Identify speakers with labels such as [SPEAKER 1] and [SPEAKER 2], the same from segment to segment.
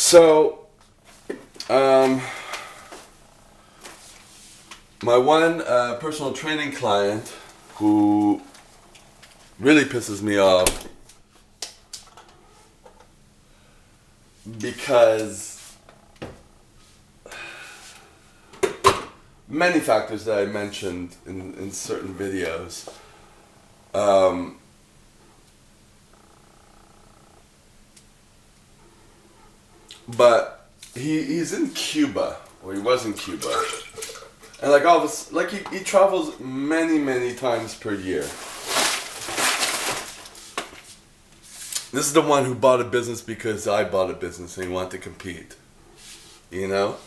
[SPEAKER 1] So, um, my one personal training client who really pisses me off because many factors that I mentioned in certain videos. But he's in Cuba, or he was in Cuba, and like all of us, like he travels many times per year. This is the one who bought a business because I bought a business and he wanted to compete, you know,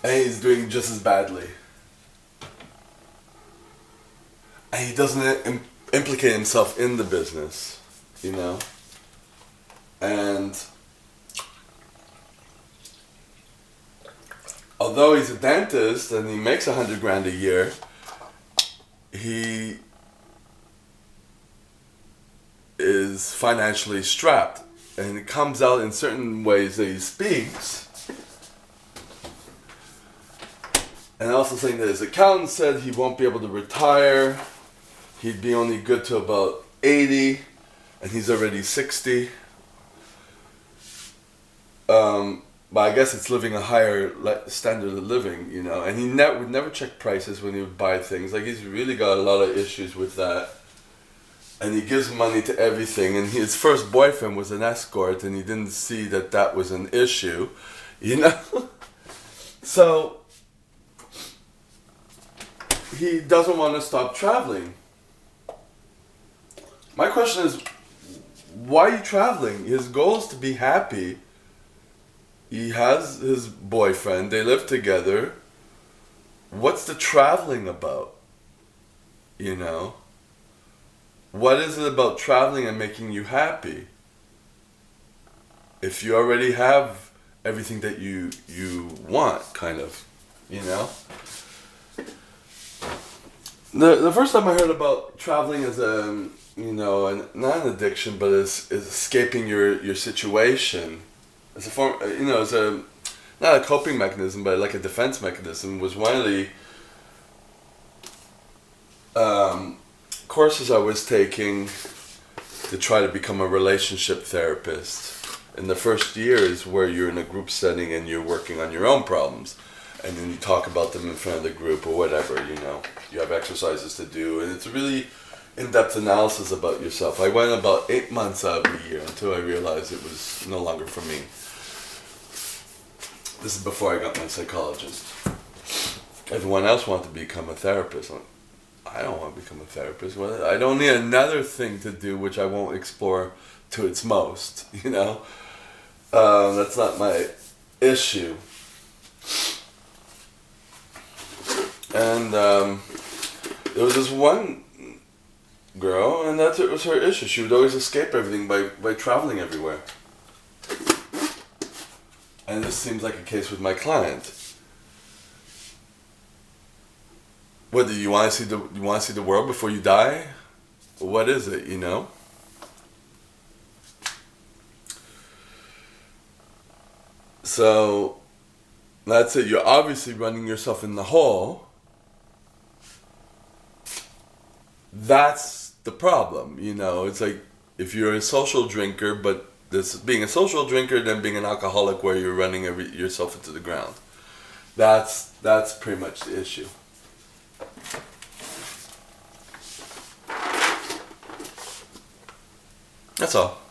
[SPEAKER 1] and he's doing just as badly, and he doesn't implicate himself in the business, you know, and although he's a dentist and he makes $100,000 a year, he is financially strapped, and it comes out in certain ways that he speaks. And also saying that his accountant said he won't be able to retire. He'd be only good to about 80, and he's already 60. But I guess it's living a higher standard of living, you know. And he would never check prices when he would buy things. Like, he's really got a lot of issues with that. And he gives money to everything. And his first boyfriend was an escort, and he didn't see that was an issue, you know. So he doesn't want to stop traveling. My question is, why are you traveling? His goal is to be happy. He has his boyfriend, they live together. What's the traveling about? You know? What is it about traveling and making you happy? If you already have everything that you want, kind of, you know? The first time I heard about traveling as a, you know, not an addiction, but as escaping your situation, as a form, you know, as a, not a coping mechanism, but like a defense mechanism, was one of the courses I was taking to try to become a relationship therapist. And the first year is where you're in a group setting and you're working on your own problems. And then you talk about them in front of the group or whatever, you know. You have exercises to do, and it's a really in-depth analysis about yourself. I went about 8 months out of the year until I realized it was no longer for me. This is before I got my psychologist. Everyone else wanted to become a therapist. I don't want to become a therapist. I don't need another thing to do which I won't explore to its most, you know. That's not my issue. And there was this one girl, and it was her issue. She would always escape everything by traveling everywhere. And this seems like a case with my client. What, do you want to see the world before you die? What is it, you know? So that's it. You're obviously running yourself in the hole. That's the problem, you know. It's like if you're a social drinker, but this being a social drinker, then being an alcoholic, where you're running yourself into the ground. That's pretty much the issue. That's all.